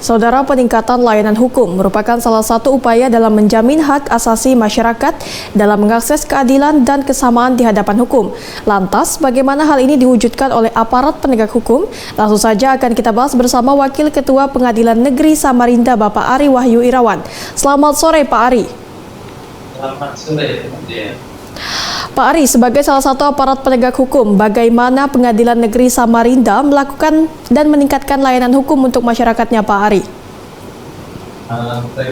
Saudara, peningkatan layanan hukum merupakan salah satu upaya dalam menjamin hak asasi masyarakat dalam mengakses keadilan dan kesamaan di hadapan hukum. Lantas, bagaimana hal ini diwujudkan oleh aparat penegak hukum? Langsung saja akan kita bahas bersama Wakil Ketua Pengadilan Negeri Samarinda, Bapak Ari Wahyu Irawan. Selamat sore, Pak Ari. Selamat sore, Pak Ari, sebagai salah satu aparat penegak hukum, bagaimana Pengadilan Negeri Samarinda melakukan dan meningkatkan layanan hukum untuk masyarakatnya, Pak Ari?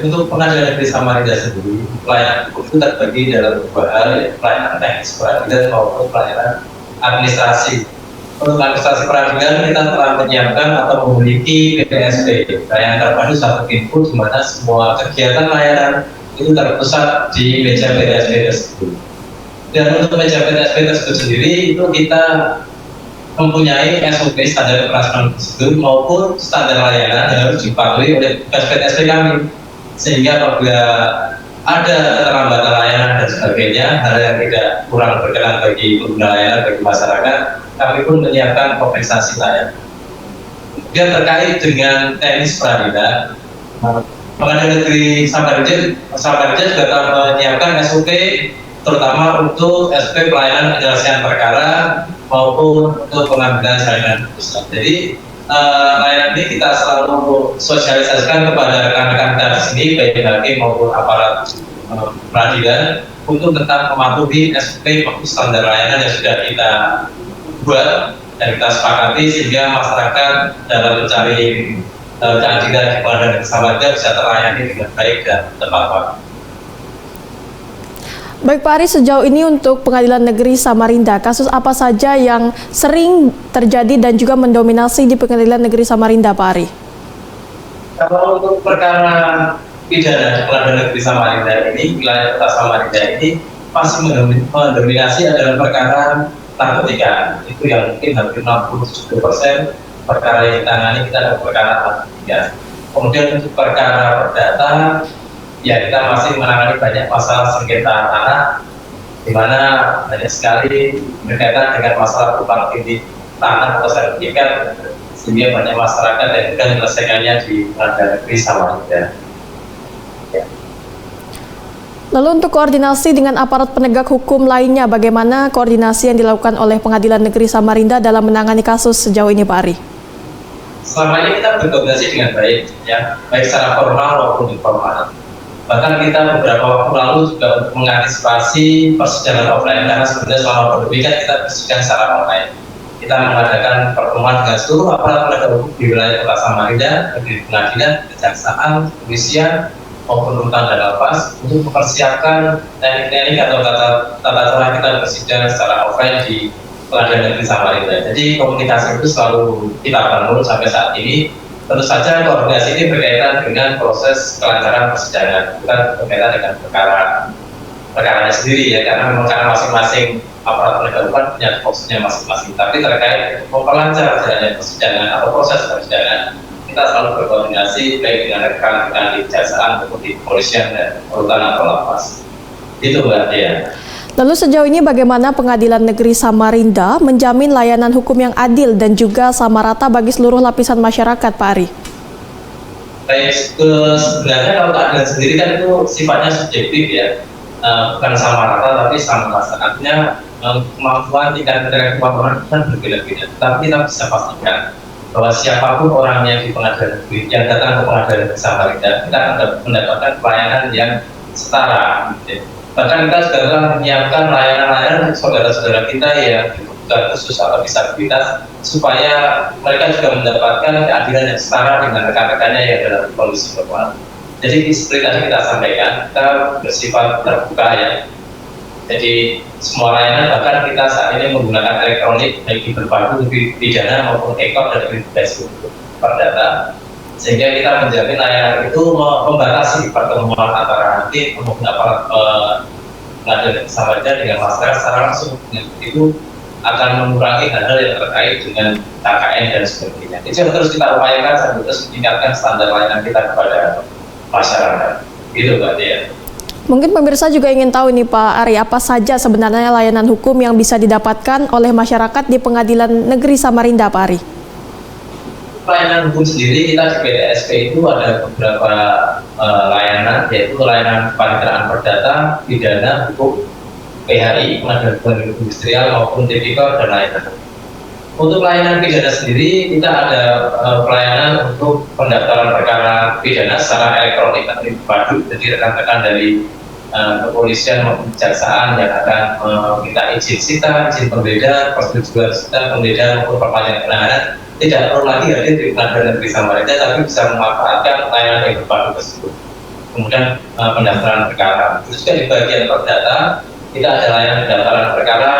Untuk Pengadilan Negeri Samarinda sendiri, pelayanan hukum itu terbagi dalam dua hal, pelayanan teknis peradilan maupun pelayanan administrasi. Untuk administrasi peradilan, kita telah menyiapkan atau memiliki PPSP, layanan terpadu satu pintu, di mana semua kegiatan layanan itu terpusat di meja PPSP tersebut. Dan untuk meja PPSP tersebut sendiri itu kita mempunyai SOP standar operasional prosedur maupun standar layanan yang harus dipatuhi oleh PPSP kami, sehingga apabila ada keterlambatan layanan dan sebagainya, hal yang tidak kurang berkenan bagi pengguna layanan, bagi masyarakat, kami pun menyiapkan kompensasi layanan. Kemudian terkait dengan teknis peradilan, Pengadilan Negeri Samarinda juga telah menyiapkan SOP terutama untuk SP pelayanan penyelesaian perkara maupun untuk pengambilan salinan putusan. Jadi layanan ini kita selalu sosialisasikan kepada rekan-rekan kita di sini, baik hakim maupun aparat peradilan, untuk tetap mematuhi SP maupun standar layanan yang sudah kita buat dan kita sepakati, sehingga masyarakat dalam mencari keadilan di Pengadilan Negeri Samarinda bisa terlayani dengan baik dan tepat waktu. Baik Pak Ari, sejauh ini untuk Pengadilan Negeri Samarinda, kasus apa saja yang sering terjadi dan juga mendominasi di Pengadilan Negeri Samarinda, Pak Ari? Kalau untuk perkara pidana di Pengadilan Negeri Samarinda ini, wilayah Kota Samarinda ini masih mendominasi adalah perkara narkotika. Itu yang mungkin hampir 60-70% perkara yang ditangani kita adalah perkara narkotika. Kemudian untuk perkara perdata, ya kita masih menangani banyak masalah sengketa tanah, di mana banyak sekali berkaitan dengan masalah tumpang tindih tanah atau sertifikat, sehingga banyak masyarakat yang juga menyelesaikannya di Pengadilan Negeri Samarinda. Ya. Lalu untuk koordinasi dengan aparat penegak hukum lainnya, bagaimana koordinasi yang dilakukan oleh Pengadilan Negeri Samarinda dalam menangani kasus sejauh ini, Pak Ari? Selama ini kita berkoordinasi dengan baik, ya, baik secara formal maupun informal. Bahkan kita beberapa waktu lalu juga untuk mengantisipasi persidangan offline, karena sebenarnya selama pandemi kan kita persidangan secara online. Kita mengadakan pertemuan dengan seluruh aparat penegak hukum di wilayah Kota Samarinda, di pengadilan, kejaksaan, kepolisian, maupun rutan dan lapas, untuk mempersiapkan teknik-teknik atau tata cara kita bersidang secara offline di Pengadilan Negeri Samarinda. Jadi komunikasi itu selalu kita bangun sampai saat ini. Tentu saja koordinasi ini berkaitan dengan proses kelancaran persidangan, bukan berkaitan dengan perkaranya sendiri, ya, karena memang karena masing-masing aparat penegak hukum punya fokusnya masing-masing. Tapi terkait memperlancar jalannya persidangan atau proses persidangan, kita selalu berkoordinasi baik dengan rekan-rekan di kejaksaan maupun di kepolisian dan rutan atau lapas. Itu Mbak Dia. Lalu sejauh ini bagaimana Pengadilan Negeri Samarinda menjamin layanan hukum yang adil dan juga sama rata bagi seluruh lapisan masyarakat, Pak Ari? Baik, sebenarnya kalau keadilan sendiri kan itu sifatnya subjektif, ya, bukan sama rata tapi sama rata. Artinya kemampuan tingkat intelektual orang kan berbeda-beda. Tapi kita bisa pastikan bahwa siapapun orangnya di Pengadilan Negeri yang datang ke Pengadilan Negeri Samarinda, kita akan mendapatkan pelayanan yang setara. Bahkan kita sudah telah menyiapkan layanan-layanan saudara-saudara kita yang berkebutuhan khusus atau disabilitas, supaya mereka juga mendapatkan keadilan yang setara dengan rekan-rekannya yang dalam kondisi normal. Jadi seperti tadi kita sampaikan, kita bersifat terbuka, ya. Jadi semua layanan bahkan kita saat ini menggunakan elektronik, baik di berpadu di pidana maupun ekor dan verifikasi perdata, sehingga kita menjamin layanan itu membatasi pertemuan antara nanti maupun aparat Pengadilan Negeri Samarinda dengan masyarakat secara langsung. Itu akan mengurangi hal-hal yang terkait dengan KKN dan sebagainya. Itu yang terus kita upayakan sambil terus meningkatkan standar layanan kita kepada masyarakat. Itu Mbak Dia. Mungkin pemirsa juga ingin tahu nih Pak Ari, apa saja sebenarnya layanan hukum yang bisa didapatkan oleh masyarakat di Pengadilan Negeri Samarinda, Pak Ari? pelayanan hukum sendiri, kita di PTSP itu ada beberapa layanan, yaitu layanan paniteraan perdata, pidana, hukum, PHI, pengadilan hubungan industrial maupun tipikor dan lain-lain. Untuk layanan pidana sendiri, kita ada pelayanan untuk pendaftaran perkara pidana secara elektronik atau terpadu. Jadi rekan-rekan dari kepolisian maupun kejaksaan yang akan meminta izin sita, izin penggeledahan, persetujuan sita, penggeledahan maupun perpanjangan penahanan tidak perlu lagi hadir di Pengadilan Negeri Samarinda, tapi bisa memanfaatkan layanan yang terpadu tersebut. Kemudian pendaftaran perkara. Terus juga di bagian perdata, kita ada layanan pendaftaran perkara,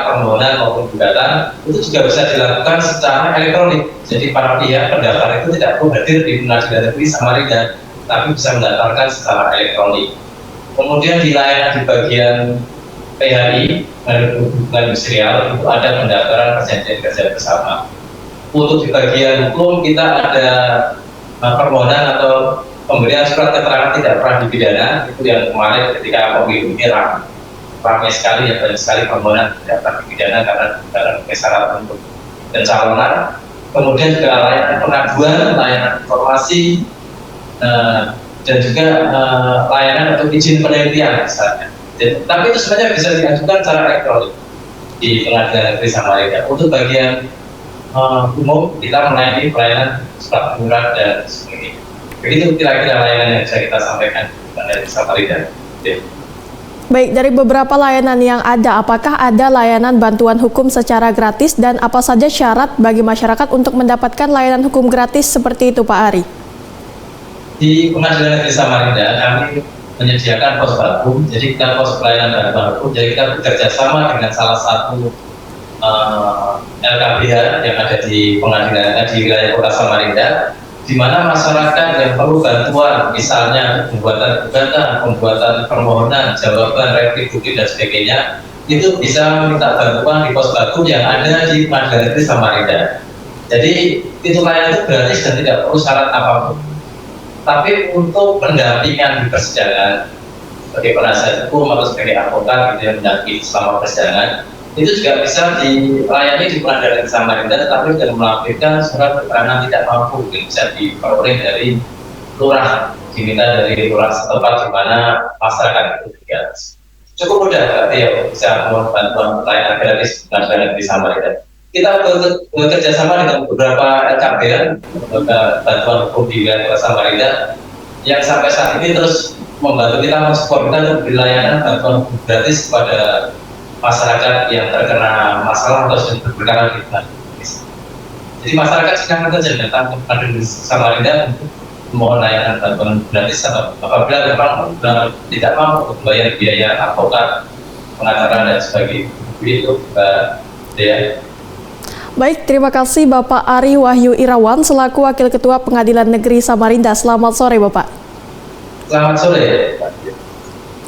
permohonan maupun gugatan, itu juga bisa dilakukan secara elektronik. Jadi para pihak pendaftar itu tidak perlu hadir di Pengadilan Negeri Samarinda, tapi bisa mendaftarkan secara elektronik. Kemudian di layanan di bagian PHI, hubungan industrial, itu ada pendaftaran perjanjian kerja bersama. Untuk di bagian hukum, kita ada permohonan atau pemberian surat keterangan tidak pernah dipidana, itu yang kemarin ketika pemilu ini ramai sekali, ya banyak sekali permohonan tidak pernah dipidana karena syarat untuk pencalonan. Kemudian juga layanan pengaduan, layanan informasi, dan juga layanan untuk izin penelitian misalnya. Tapi itu sebenarnya bisa diajukan secara elektronik di Pengadilan Negeri Samarinda. Untuk bagian umum, kita melayani pelayanan surat menyurat dan sebagainya. Begitu kira-kira layanan yang bisa kita sampaikan dari Samarinda. Baik, dari beberapa layanan yang ada, apakah ada layanan bantuan hukum secara gratis dan apa saja syarat bagi masyarakat untuk mendapatkan layanan hukum gratis seperti itu, Pak Ari? Di Pengadilan Negeri Samarinda kami menyediakan pos baku, jadi kita pos pelayanan bantuan hukum, jadi kita bekerja sama dengan salah satu LKBH yang ada di pengadilan di wilayah Kota Samarinda, di mana masyarakat yang perlu bantuan, misalnya pembuatan gugatan, pembuatan permohonan, jawaban, retribusi dan sebagainya, itu bisa minta bantuan di pos baku yang ada di Pengadilan Negeri Samarinda. Jadi itu layanan itu gratis dan tidak perlu syarat apapun. Tapi untuk pendampingan di persidangan sebagai penasihat hukum atau sebagai advokat gitu yang mendampingi selama persidangan, itu juga bisa dilayani di Pengadilan Negeri Samarinda, tetapi dengan melampirkan surat keterangan tidak mampu yang bisa diperoleh dari lurah, diminta dari lurah setempat di mana masyarakat itu juga cukup mudah berarti ya bisa mohon bantuan layanan gratis di Pengadilan Negeri Samarinda. Kita bekerja sama dengan beberapa LKBH, bantuan hukum di wilayah Kota Samarinda, yang sampai saat ini terus membantu kita mensupport kita untuk layanan bantuan hukum gratis kepada masyarakat yang terkena masalah atau sedang berperkara di Pengadilan. Jadi masyarakat silakan saja datang ke Pengadilan Samarinda untuk memohon layanan bantuan gratis atau apabila memang tidak mampu untuk membayar biaya advokat, pengacara dan sebagainya. Begitu, Mbak Dea. Baik, terima kasih Bapak Ari Wahyu Irawan selaku Wakil Ketua Pengadilan Negeri Samarinda. Selamat sore, Bapak. Selamat sore.